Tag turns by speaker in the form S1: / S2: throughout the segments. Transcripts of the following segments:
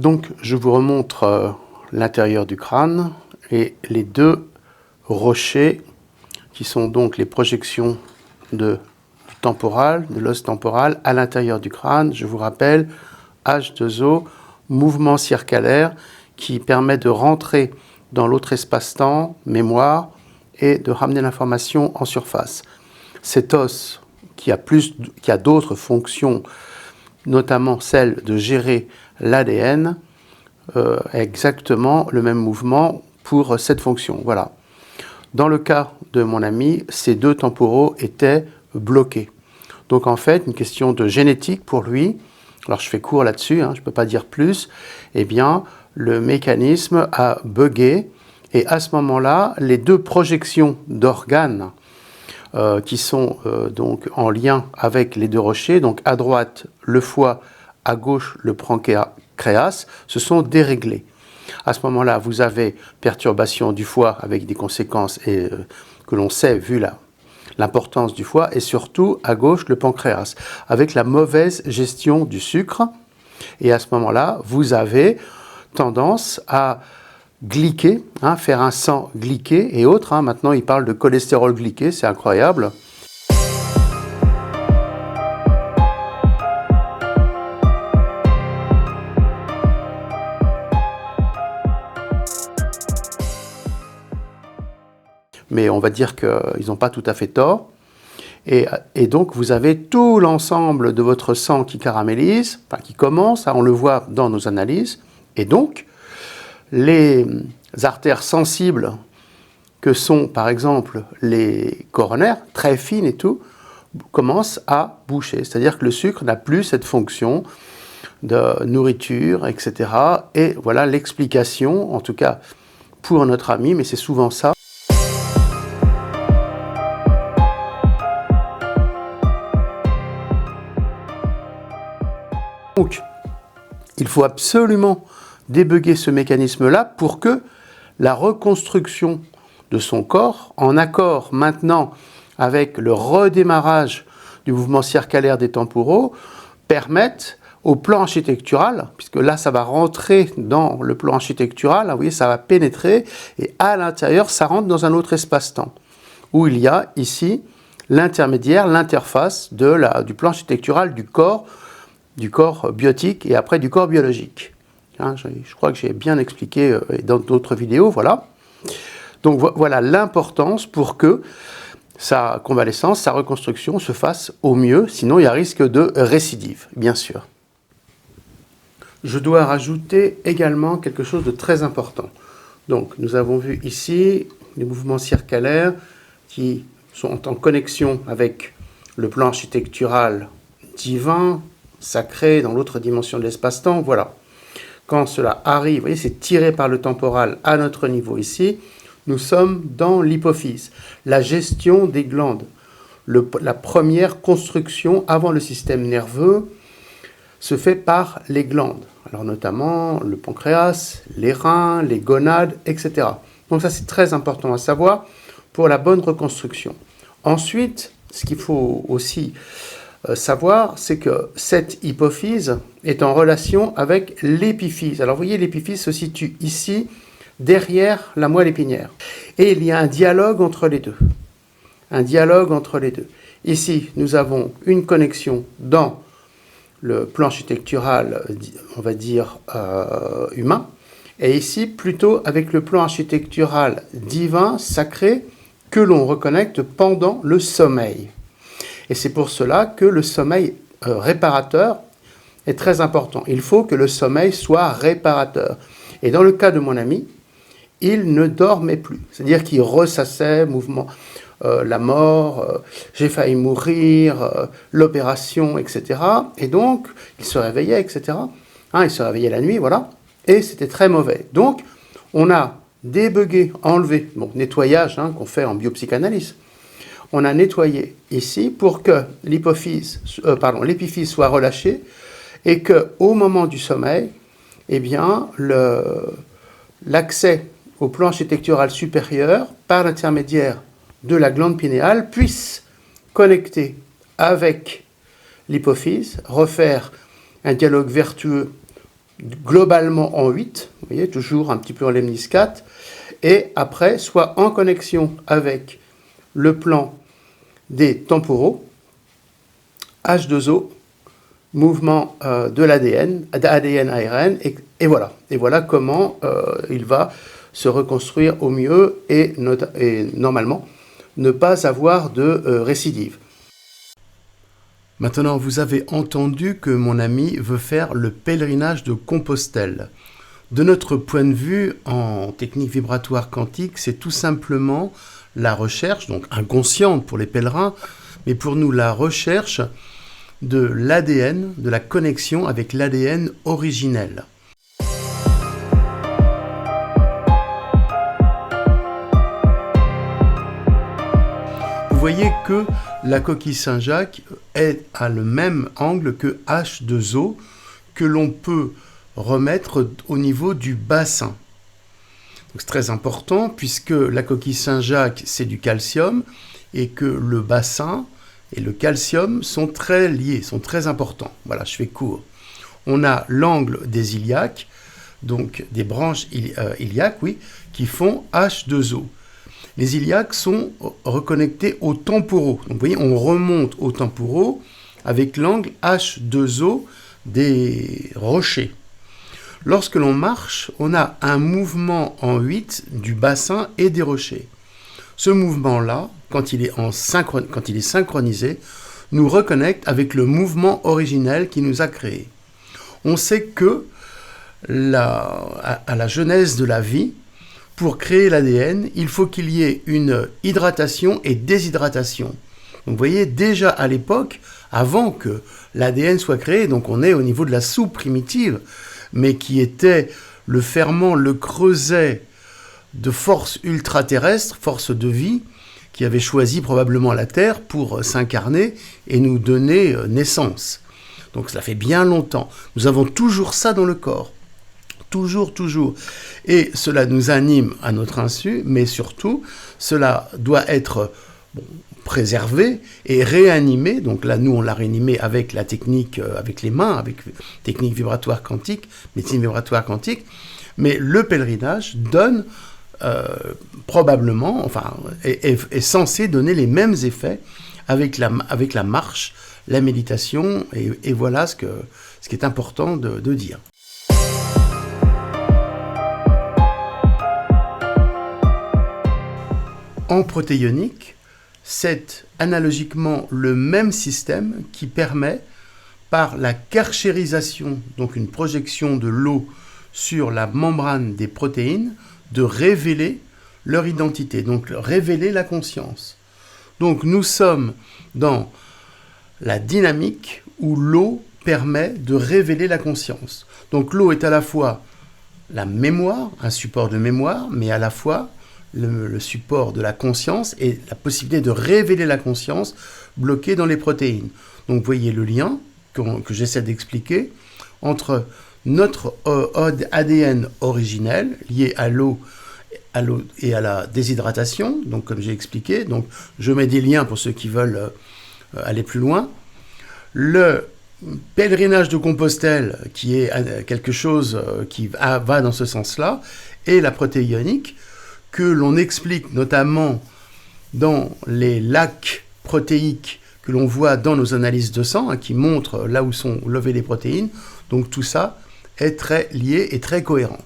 S1: Donc, je vous remontre l'intérieur du crâne et les deux rochers qui sont donc les projections du temporal, de l'os temporal à l'intérieur du crâne. Je vous rappelle, H2O, mouvement circulaire qui permet de rentrer dans l'autre espace-temps, mémoire, et de ramener l'information en surface. Cet os qui a d'autres fonctions, notamment celle de gérer l'ADN, exactement le même mouvement pour cette fonction. Voilà. Dans le cas de mon ami, ces deux temporaux étaient bloqués. Donc en fait, une question de génétique pour lui, alors je fais court là-dessus, je ne peux pas dire plus, eh bien, le mécanisme a bugué, et à ce moment-là, les deux projections d'organes qui sont donc en lien avec les deux rochers, donc à droite le foie, à gauche le pancréas, se sont déréglés. À ce moment-là, vous avez perturbation du foie avec des conséquences que l'on sait vu l'importance du foie, et surtout à gauche le pancréas, avec la mauvaise gestion du sucre. Et à ce moment-là, vous avez tendance à glyquer, faire un sang glyqué et autres. Maintenant, il parle de cholestérol glyqué, c'est incroyable. Mais on va dire qu'ils n'ont pas tout à fait tort. Et donc, vous avez tout l'ensemble de votre sang qui caramélise, qui commence, on le voit dans nos analyses. Et donc, les artères sensibles que sont, par exemple, les coronaires, très fines et tout, commencent à boucher. C'est-à-dire que le sucre n'a plus cette fonction de nourriture, etc. Et voilà l'explication, en tout cas pour notre ami, mais c'est souvent ça. Donc, il faut absolument débugger ce mécanisme-là pour que la reconstruction de son corps, en accord maintenant avec le redémarrage du mouvement circulaire des temporaux, permette au plan architectural, puisque là ça va rentrer dans le plan architectural, vous voyez, ça va pénétrer, et à l'intérieur ça rentre dans un autre espace-temps, où il y a ici l'intermédiaire, l'interface du plan architectural du corps biotique et après du corps biologique. Je crois que j'ai bien expliqué dans d'autres vidéos, voilà. Donc voilà l'importance pour que sa convalescence, sa reconstruction se fasse au mieux, sinon il y a risque de récidive, bien sûr. Je dois rajouter également quelque chose de très important. Donc nous avons vu ici les mouvements circulaires qui sont en connexion avec le plan architectural divin, sacré, dans l'autre dimension de l'espace-temps, voilà. Quand cela arrive, vous voyez, c'est tiré par le temporal à notre niveau ici, nous sommes dans l'hypophyse, la gestion des glandes, la première construction avant le système nerveux se fait par les glandes, alors notamment le pancréas, les reins, les gonades, etc. Donc ça c'est très important à savoir pour la bonne reconstruction. Ensuite, ce qu'il faut aussi savoir, c'est que cette hypophyse est en relation avec l'épiphyse. Alors vous voyez, l'épiphyse se situe ici, derrière la moelle épinière. Et il y a un dialogue entre les deux. Un dialogue entre les deux. Ici, nous avons une connexion dans le plan architectural, on va dire, humain, et ici, plutôt avec le plan architectural divin, sacré, que l'on reconnecte pendant le sommeil. Et c'est pour cela que le sommeil réparateur est très important. Il faut que le sommeil soit réparateur. Et dans le cas de mon ami, il ne dormait plus. C'est-à-dire qu'il ressassait, la mort, j'ai failli mourir, l'opération, etc. Et donc, il se réveillait, etc. Il se réveillait la nuit, voilà. Et c'était très mauvais. Donc, on a débugué, enlevé, nettoyage qu'on fait en biopsychanalyse. On a nettoyé ici pour que l'épiphyse soit relâchée et qu'au moment du sommeil, eh bien, l'accès au plan architectural supérieur par l'intermédiaire de la glande pinéale puisse connecter avec l'hypophyse, refaire un dialogue vertueux globalement en 8, vous voyez, toujours un petit peu en lemniscate, et après, soit en connexion avec le plan des temporaux, H2O, mouvement de l'ADN, ADN-ARN, et voilà. Et voilà comment il va se reconstruire au mieux et normalement ne pas avoir de récidive. Maintenant, vous avez entendu que mon ami veut faire le pèlerinage de Compostelle. De notre point de vue, en technique vibratoire quantique, c'est tout simplement la recherche, donc inconsciente pour les pèlerins, mais pour nous la recherche de l'ADN, de la connexion avec l'ADN originel. Vous voyez que la coquille Saint-Jacques a le même angle que H2O que l'on peut remettre au niveau du bassin. C'est très important puisque la coquille Saint-Jacques c'est du calcium et que le bassin et le calcium sont très liés, sont très importants. Voilà, je fais court. On a l'angle des iliaques, donc des branches iliaques, oui, qui font H2O. Les iliaques sont reconnectés aux temporaux. Donc vous voyez, on remonte aux temporaux avec l'angle H2O des rochers. Lorsque l'on marche, on a un mouvement en 8 du bassin et des rochers. Ce mouvement-là, quand il est synchronisé, nous reconnecte avec le mouvement originel qui nous a créés. On sait que à la genèse de la vie, pour créer l'ADN, il faut qu'il y ait une hydratation et déshydratation. Donc vous voyez, déjà à l'époque, avant que l'ADN soit créé, donc on est au niveau de la soupe primitive, mais qui était le ferment, le creuset de force ultra-terrestre, force de vie, qui avait choisi probablement la Terre pour s'incarner et nous donner naissance. Donc ça fait bien longtemps. Nous avons toujours ça dans le corps. Toujours, toujours. Et cela nous anime à notre insu, mais surtout, cela doit être préservé et réanimé. Donc là, nous, on l'a réanimé avec la technique, avec les mains, avec technique vibratoire quantique, médecine vibratoire quantique. Mais le pèlerinage donne probablement, enfin, est censé donner les mêmes effets avec la marche, la méditation, et voilà ce qui est important de dire. En protéionique, c'est analogiquement le même système qui permet, par la karchérisation, donc une projection de l'eau sur la membrane des protéines, de révéler leur identité, donc révéler la conscience. Donc nous sommes dans la dynamique où l'eau permet de révéler la conscience. Donc l'eau est à la fois la mémoire, un support de mémoire, mais à la fois le support de la conscience et la possibilité de révéler la conscience bloquée dans les protéines. Donc vous voyez le lien que j'essaie d'expliquer entre notre ADN originel lié à l'eau et à la déshydratation, donc comme j'ai expliqué, donc je mets des liens pour ceux qui veulent aller plus loin. Le pèlerinage de Compostelle, qui est quelque chose qui va dans ce sens-là, et la protéionique, que l'on explique notamment dans les lacs protéiques que l'on voit dans nos analyses de sang, qui montrent là où sont levées les protéines. Donc tout ça est très lié et très cohérent.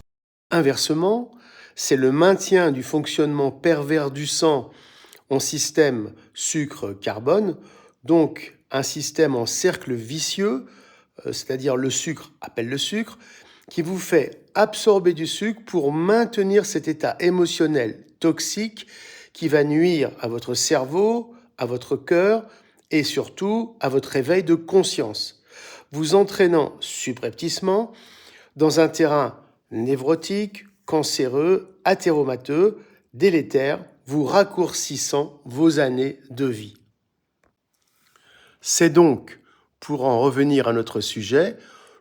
S2: Inversement, c'est le maintien du fonctionnement pervers du sang en système sucre-carbone, donc un système en cercle vicieux, c'est-à-dire le sucre appelle le sucre, qui vous fait absorber du sucre pour maintenir cet état émotionnel toxique qui va nuire à votre cerveau, à votre cœur et surtout à votre éveil de conscience, vous entraînant subrepticement dans un terrain névrotique, cancéreux, athéromateux, délétère, vous raccourcissant vos années de vie. C'est donc, pour en revenir à notre sujet,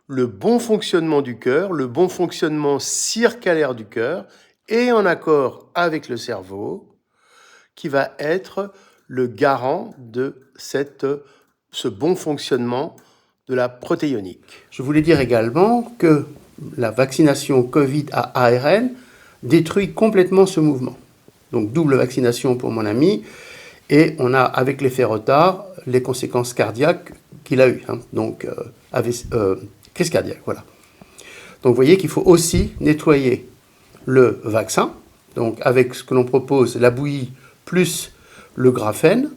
S2: le bon fonctionnement du cœur, le bon fonctionnement circulaire du cœur, et en accord avec le cerveau, qui va être le garant de ce bon fonctionnement de la protéionique.
S1: Je voulais dire également que la vaccination Covid à ARN détruit complètement ce mouvement. Donc double vaccination pour mon ami, et on a, avec l'effet retard, les conséquences cardiaques qu'il a eues. Donc, crise cardiaque, voilà. Donc vous voyez qu'il faut aussi nettoyer le vaccin, donc avec ce que l'on propose, la bouillie plus le graphène,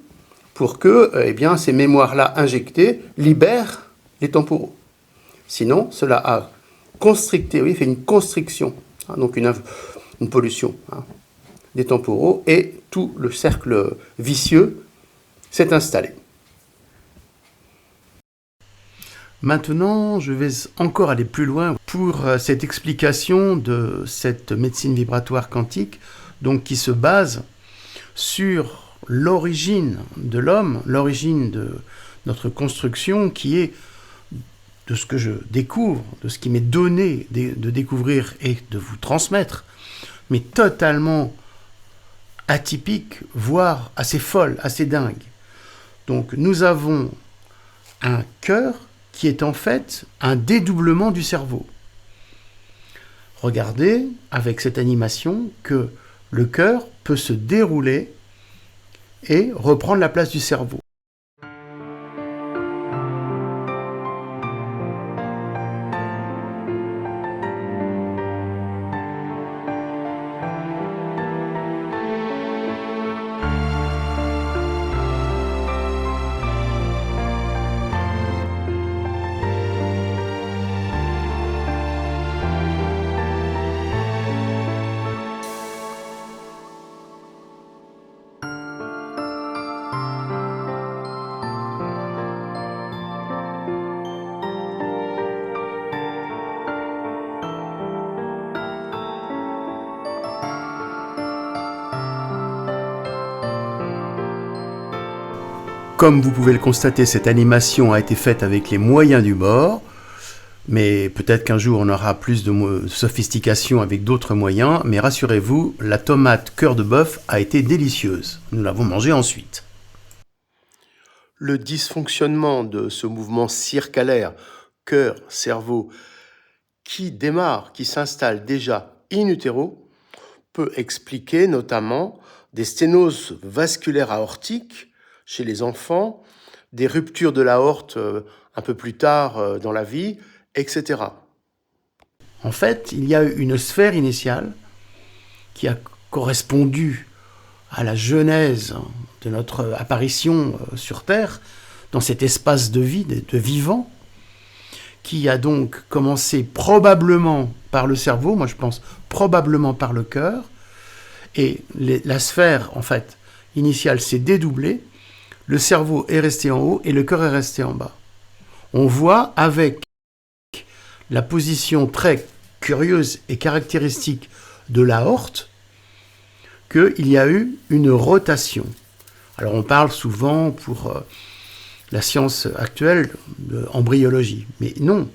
S1: pour que ces mémoires-là injectées libèrent les temporaux. Sinon, cela a constricté, fait une constriction, donc une pollution des temporaux, et tout le cercle vicieux s'est installé. Maintenant, je vais encore aller plus loin pour cette explication de cette médecine vibratoire quantique, donc qui se base sur l'origine de l'homme, l'origine de notre construction, qui est, de ce que je découvre, de ce qui m'est donné de découvrir et de vous transmettre, mais totalement atypique, voire assez folle, assez dingue. Donc nous avons un cœur qui est en fait un dédoublement du cerveau. Regardez avec cette animation que le cœur peut se dérouler et reprendre la place du cerveau. Comme vous pouvez le constater, cette animation a été faite avec les moyens du bord, mais peut-être qu'un jour on aura plus de sophistication avec d'autres moyens, mais rassurez-vous, la tomate cœur de bœuf a été délicieuse. Nous l'avons mangée ensuite.
S2: Le dysfonctionnement de ce mouvement circalaire cœur-cerveau qui démarre, qui s'installe déjà in utero, peut expliquer notamment des sténoses vasculaires aortiques chez les enfants, des ruptures de l'aorte un peu plus tard dans la vie, etc.
S1: En fait, il y a eu une sphère initiale qui a correspondu à la genèse de notre apparition sur Terre, dans cet espace de vie, de vivant, qui a donc commencé probablement par le cerveau, moi je pense probablement par le cœur, et la sphère, en fait, initiale s'est dédoublée, le cerveau est resté en haut et le cœur est resté en bas. On voit avec la position très curieuse et caractéristique de l'aorte qu'il y a eu une rotation. Alors on parle souvent pour la science actuelle d'embryologie, mais non,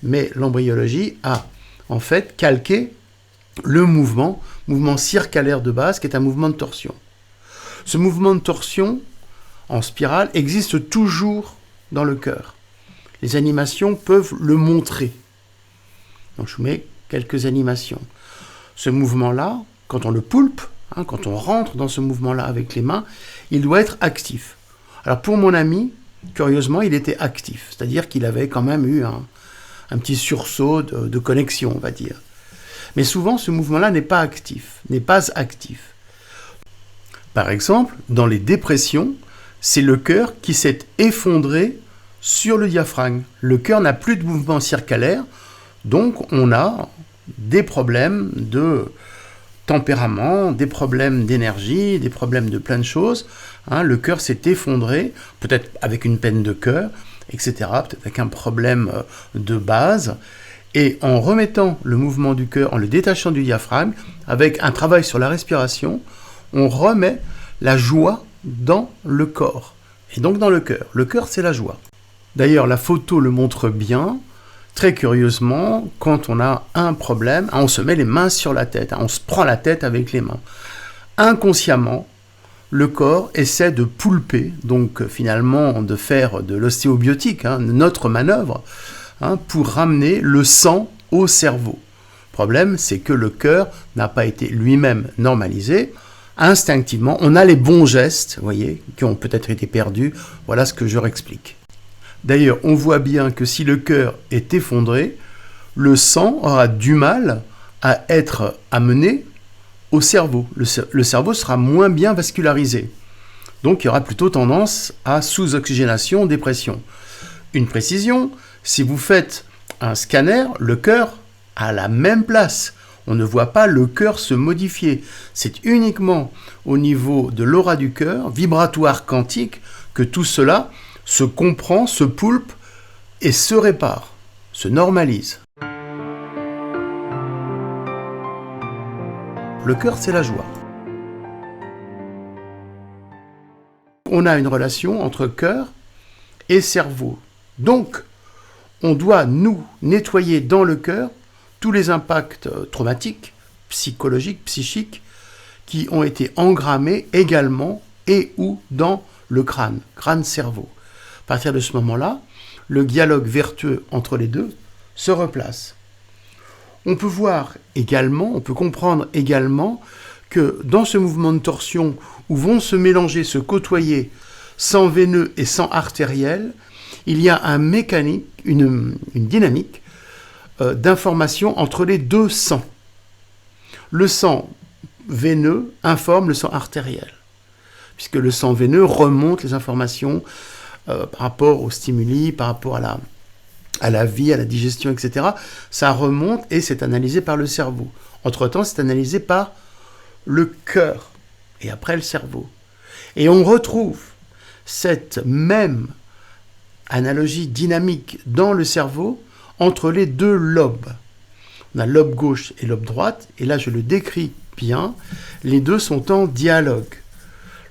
S1: mais l'embryologie a en fait calqué le mouvement circalaire de base qui est un mouvement de torsion. Ce mouvement de torsion en spirale existe toujours dans le cœur. Les animations peuvent le montrer. Donc je vous mets quelques animations. Ce mouvement-là, quand on le poulpe, quand on rentre dans ce mouvement-là avec les mains, il doit être actif. Alors pour mon ami, curieusement, il était actif. C'est-à-dire qu'il avait quand même eu un petit sursaut de connexion, on va dire. Mais souvent, ce mouvement-là n'est pas actif. Par exemple, dans les dépressions, c'est le cœur qui s'est effondré sur le diaphragme. Le cœur n'a plus de mouvement circalaire, donc on a des problèmes de tempérament, des problèmes d'énergie, des problèmes de plein de choses. Le cœur s'est effondré, peut-être avec une peine de cœur, etc., peut-être avec un problème de base. Et en remettant le mouvement du cœur, en le détachant du diaphragme, avec un travail sur la respiration, on remet la joie dans le corps, et donc dans le cœur. Le cœur, c'est la joie. D'ailleurs, la photo le montre bien. Très curieusement, quand on a un problème, on se met les mains sur la tête, on se prend la tête avec les mains. Inconsciemment, le corps essaie de poulper, donc finalement de faire de l'ostéobiotique, notre manœuvre, pour ramener le sang au cerveau. Le problème, c'est que le cœur n'a pas été lui-même normalisé. Instinctivement, on a les bons gestes, vous voyez, qui ont peut-être été perdus. Voilà ce que je réexplique. D'ailleurs, on voit bien que si le cœur est effondré, le sang aura du mal à être amené au cerveau. Le cerveau sera moins bien vascularisé. Donc, il y aura plutôt tendance à sous-oxygénation, dépression. Une précision, si vous faites un scanner, le cœur a la même place. On ne voit pas le cœur se modifier. C'est uniquement au niveau de l'aura du cœur, vibratoire quantique, que tout cela se comprend, se poulpe et se répare, se normalise. Le cœur, c'est la joie. On a une relation entre cœur et cerveau. Donc, on doit nous nettoyer dans le cœur tous les impacts traumatiques, psychologiques, psychiques, qui ont été engrammés également et ou dans le crâne-cerveau. À partir de ce moment-là, le dialogue vertueux entre les deux se replace. On peut voir également, on peut comprendre également que dans ce mouvement de torsion où vont se mélanger, se côtoyer sang veineux et sang artériel, il y a un mécanique, une dynamique d'information entre les deux sangs. Le sang veineux informe le sang artériel, puisque le sang veineux remonte les informations par rapport aux stimuli, par rapport à la vie, à la digestion, etc. Ça remonte et c'est analysé par le cerveau. Entre-temps, c'est analysé par le cœur et après le cerveau. Et on retrouve cette même analogie dynamique dans le cerveau entre les deux lobes. On a lobe gauche et lobe droite, et là je le décris bien, les deux sont en dialogue.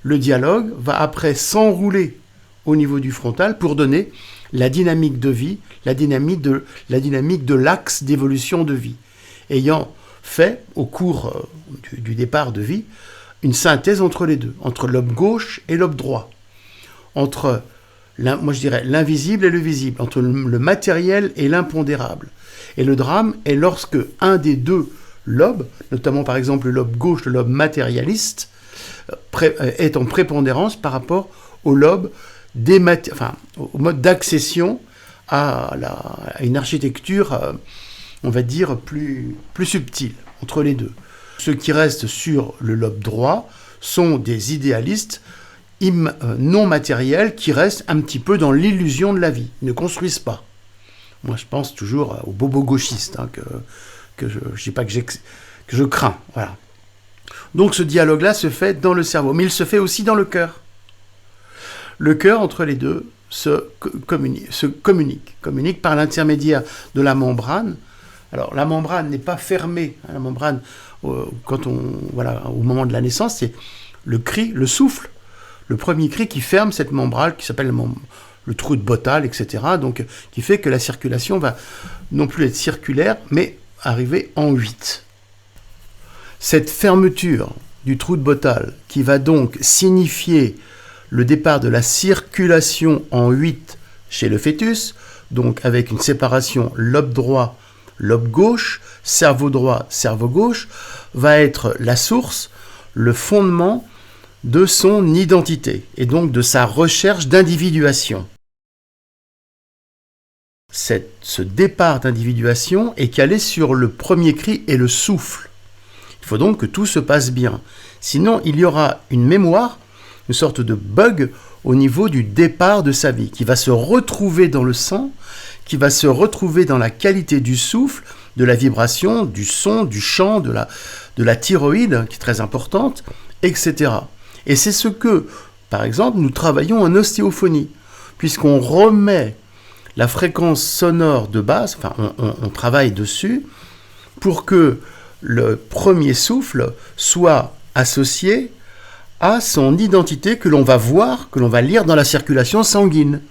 S1: Le dialogue va après s'enrouler au niveau du frontal pour donner la dynamique de vie, la dynamique de l'axe d'évolution de vie, ayant fait au cours du départ de vie une synthèse entre les deux, entre lobe gauche et lobe droit, entre moi je dirais l'invisible et le visible, entre le matériel et l'impondérable. Et le drame est lorsque un des deux lobes, notamment par exemple le lobe gauche, le lobe matérialiste, est en prépondérance par rapport au lobe au mode d'accession à une architecture, on va dire, plus subtile entre les deux. Ceux qui restent sur le lobe droit sont des idéalistes non matériels qui restent un petit peu dans l'illusion de la vie, ne construisent pas. Moi, je pense toujours aux bobos gauchistes, que je crains. Voilà. Donc, ce dialogue-là se fait dans le cerveau, mais il se fait aussi dans le cœur. Le cœur, entre les deux, se communique par l'intermédiaire de la membrane. Alors, la membrane n'est pas fermée. La membrane, au moment de la naissance, c'est le cri, le souffle, le premier cri qui ferme cette membrane, qui s'appelle le trou de Bottal, etc. Donc, qui fait que la circulation va non plus être circulaire, mais arriver en 8. Cette fermeture du trou de Bottal, qui va donc signifier le départ de la circulation en 8 chez le fœtus, donc avec une séparation lobe droit, lobe gauche, cerveau droit, cerveau gauche, va être la source, le fondement de son identité et donc de sa recherche d'individuation. Ce départ d'individuation est calé sur le premier cri et le souffle. Il faut donc que tout se passe bien. Sinon, il y aura une mémoire, une sorte de bug au niveau du départ de sa vie, qui va se retrouver dans le sang, qui va se retrouver dans la qualité du souffle, de la vibration, du son, du chant, de la thyroïde, qui est très importante, etc. Et c'est ce que, par exemple, nous travaillons en ostéophonie, puisqu'on remet la fréquence sonore de base, enfin on travaille dessus, pour que le premier souffle soit associé à son identité que l'on va voir, que l'on va lire dans la circulation sanguine,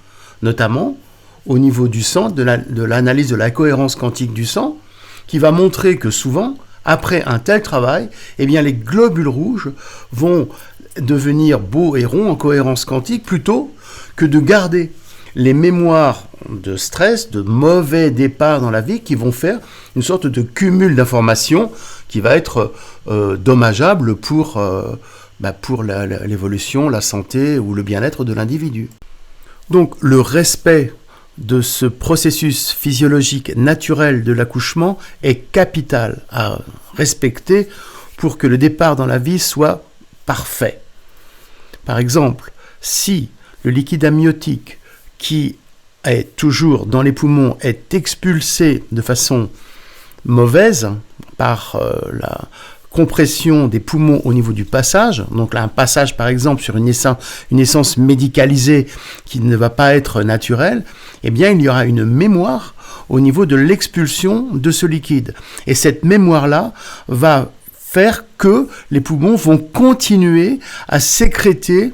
S1: notamment au niveau du sang, de l'analyse de la cohérence quantique du sang, qui va montrer que souvent, après un tel travail, eh bien les globules rouges vont devenir beaux et ronds en cohérence quantique plutôt que de garder les mémoires de stress, de mauvais départ dans la vie, qui vont faire une sorte de cumul d'informations qui va être dommageable pour l'évolution, la santé ou le bien-être de l'individu. Donc le respect de ce processus physiologique naturel de l'accouchement est capital à respecter pour que le départ dans la vie soit parfait. Par exemple, si le liquide amniotique qui est toujours dans les poumons est expulsé de façon mauvaise par la compression des poumons au niveau du passage, donc là un passage par exemple sur une naissance médicalisée qui ne va pas être naturelle, eh bien il y aura une mémoire au niveau de l'expulsion de ce liquide. Et cette mémoire-là va faire que les poumons vont continuer à sécréter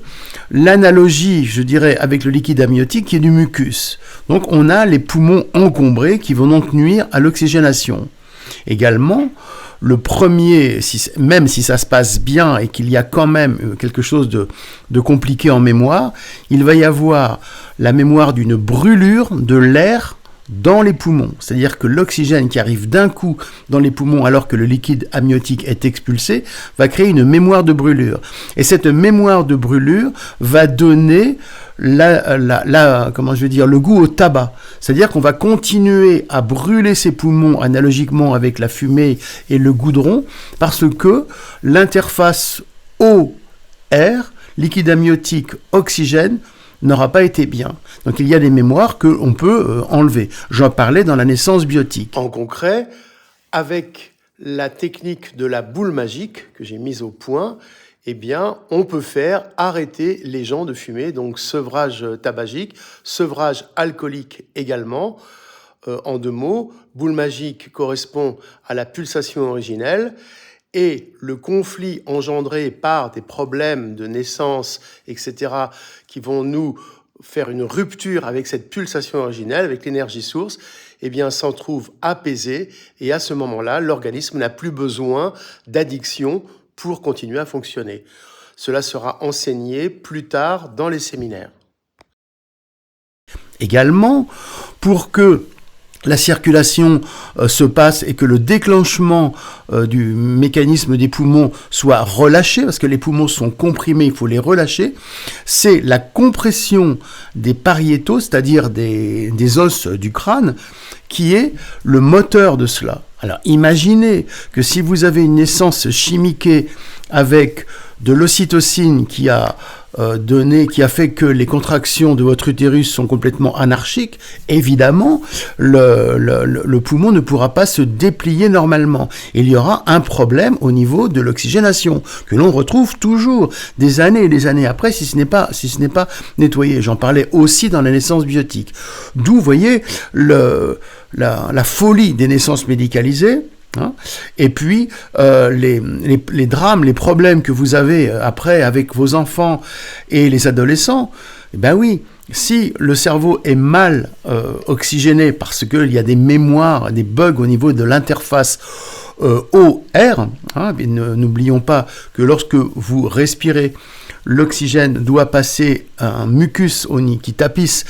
S1: l'analogie, je dirais, avec le liquide amniotique qui est du mucus. Donc on a les poumons encombrés qui vont donc nuire à l'oxygénation. Également, le premier, même si ça se passe bien et qu'il y a quand même quelque chose de compliqué en mémoire, il va y avoir la mémoire d'une brûlure de l'air dans les poumons. C'est-à-dire que l'oxygène qui arrive d'un coup dans les poumons alors que le liquide amniotique est expulsé va créer une mémoire de brûlure. Et cette mémoire de brûlure va donner le goût au tabac. C'est-à-dire qu'on va continuer à brûler ses poumons analogiquement avec la fumée et le goudron parce que l'interface eau-air, liquide amniotique, oxygène, n'aura pas été bien. Donc il y a des mémoires qu'on peut enlever. J'en parlais dans la naissance biotique.
S2: En concret, avec la technique de la boule magique que j'ai mise au point, eh bien, on peut faire arrêter les gens de fumer, donc sevrage tabagique, sevrage alcoolique également. En 2 mots, boule magique correspond à la pulsation originelle et le conflit engendré par des problèmes de naissance, etc., qui vont nous faire une rupture avec cette pulsation originelle, avec l'énergie source, eh bien, s'en trouve apaisé et à ce moment-là, l'organisme n'a plus besoin d'addiction pour continuer à fonctionner. Cela sera enseigné plus tard dans les séminaires.
S1: Également, pour que la circulation se passe et que le déclenchement du mécanisme des poumons soit relâché, parce que les poumons sont comprimés, il faut les relâcher, c'est la compression des pariétaux, c'est-à-dire des os du crâne, qui est le moteur de cela. Alors imaginez que si vous avez une naissance chimiquée avec de l'ocytocine qui a fait que les contractions de votre utérus sont complètement anarchiques, évidemment, le poumon ne pourra pas se déplier normalement. Il y aura un problème au niveau de l'oxygénation, que l'on retrouve toujours des années et des années après, si ce n'est pas nettoyé. J'en parlais aussi dans la naissance biotique. D'où, vous voyez, la folie des naissances médicalisées. Et puis les drames, les problèmes que vous avez après avec vos enfants et les adolescents, eh ben oui, si le cerveau est mal oxygéné parce qu'il y a des mémoires, des bugs au niveau de l'interface eau-air, n'oublions pas que lorsque vous respirez, l'oxygène doit passer un mucus qui tapisse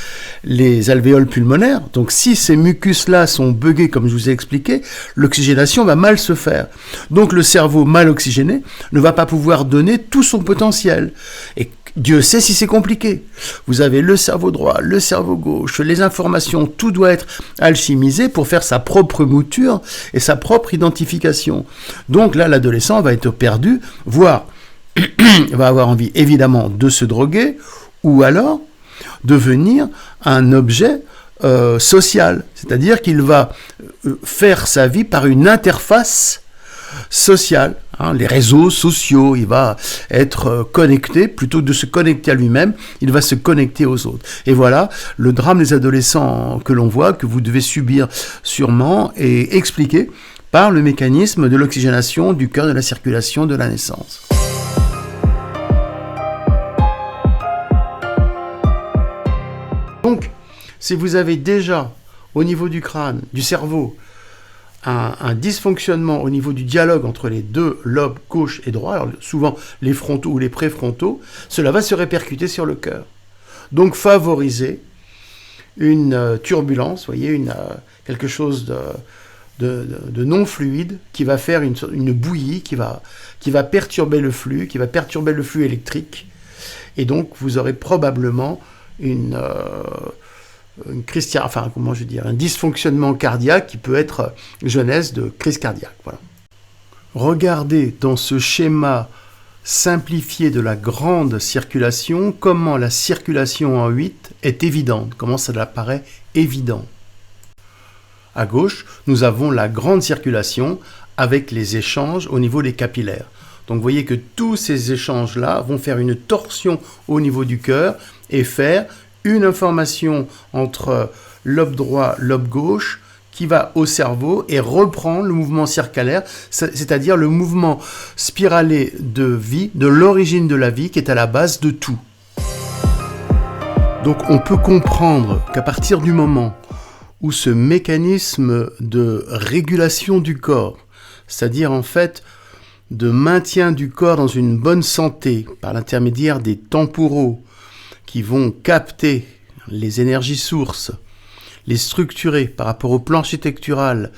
S1: les alvéoles pulmonaires. Donc si ces mucus-là sont buggés, comme je vous ai expliqué, l'oxygénation va mal se faire. Donc le cerveau mal oxygéné ne va pas pouvoir donner tout son potentiel. Et Dieu sait si c'est compliqué. Vous avez le cerveau droit, le cerveau gauche, les informations, tout doit être alchimisé pour faire sa propre mouture et sa propre identification. Donc là, l'adolescent va être perdu, voire va avoir envie évidemment de se droguer ou alors devenir un objet social. C'est-à-dire qu'il va faire sa vie par une interface sociale. Les réseaux sociaux, il va être connecté, plutôt que de se connecter à lui-même, il va se connecter aux autres. Et voilà, le drame des adolescents que l'on voit, que vous devez subir sûrement, est expliqué par le mécanisme de l'oxygénation du cœur, de la circulation de la naissance. Donc, si vous avez déjà, au niveau du crâne, du cerveau, un dysfonctionnement au niveau du dialogue entre les 2 lobes gauche et droit, alors souvent les frontaux ou les préfrontaux, cela va se répercuter sur le cœur. Donc, favoriser une turbulence, vous voyez, quelque chose de non fluide qui va faire une bouillie, qui va perturber le flux, électrique. Et donc, vous aurez probablement un dysfonctionnement cardiaque qui peut être genèse de crise cardiaque. Voilà. Regardez dans ce schéma simplifié de la grande circulation comment la circulation en 8 est évidente, comment ça apparaît évident. À gauche, nous avons la grande circulation avec les échanges au niveau des capillaires. Donc vous voyez que tous ces échanges-là vont faire une torsion au niveau du cœur et faire une information entre lobe droit, lobe gauche, qui va au cerveau et reprend le mouvement circulaire, c'est-à-dire le mouvement spiralé de vie, de l'origine de la vie, qui est à la base de tout. Donc on peut comprendre qu'à partir du moment où ce mécanisme de régulation du corps, c'est-à-dire en fait de maintien du corps dans une bonne santé par l'intermédiaire des temporaux qui vont capter les énergies sources, les structurer par rapport au plan architectural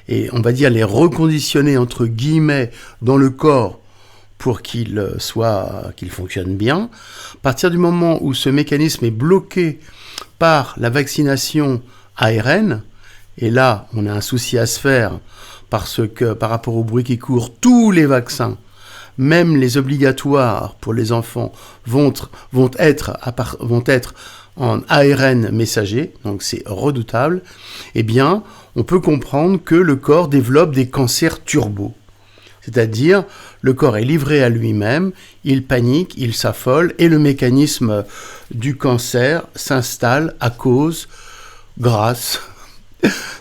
S1: et on va dire les reconditionner entre guillemets dans le corps pour qu'il fonctionne bien. À partir du moment où ce mécanisme est bloqué par la vaccination ARN, et là on a un souci à se faire parce que par rapport au bruit qui court, tous les vaccins, même les obligatoires pour les enfants, vont être en ARN messager, donc c'est redoutable, eh bien, on peut comprendre que le corps développe des cancers turbo. C'est-à-dire, le corps est livré à lui-même, il panique, il s'affole, et le mécanisme du cancer s'installe grâce,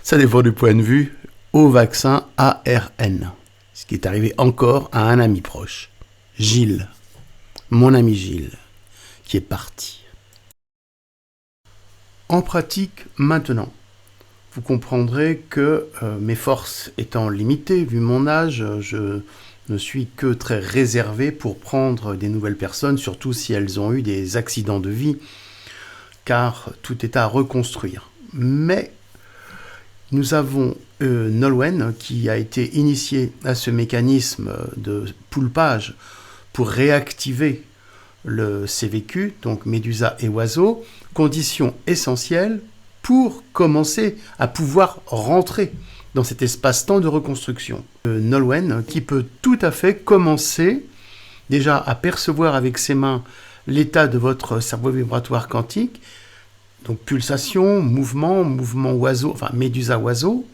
S1: ça dépend du point de vue, au vaccin ARN. Ce qui est arrivé encore à un ami proche, Gilles, mon ami Gilles, qui est parti. En pratique, maintenant, vous comprendrez que mes forces étant limitées, vu mon âge, je ne suis que très réservé pour prendre des nouvelles personnes, surtout si elles ont eu des accidents de vie, car tout est à reconstruire. Mais nous avons Nolwenn qui a été initié à ce mécanisme de poulpage pour réactiver le CVQ, donc médusa et oiseau, condition essentielle pour commencer à pouvoir rentrer dans cet espace-temps de reconstruction. Nolwenn qui peut tout à fait commencer déjà à percevoir avec ses mains l'état de votre cerveau vibratoire quantique, donc pulsation, mouvement oiseau, enfin médusa oiseau,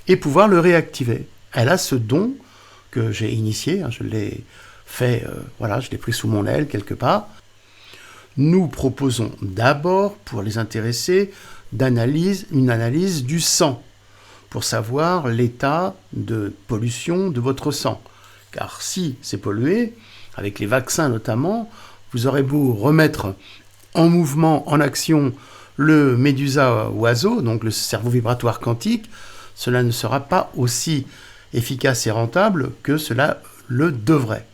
S1: et pouvoir le réactiver. Elle a ce don que j'ai initié, je l'ai fait, je l'ai pris sous mon aile quelque part. Nous proposons d'abord, pour les intéressés, une analyse du sang, pour savoir l'état de pollution de votre sang. Car si c'est pollué, avec les vaccins notamment, vous aurez beau remettre en mouvement, en action, le médusa oiseau, donc le cerveau vibratoire quantique, cela ne sera pas aussi efficace et rentable que cela le devrait.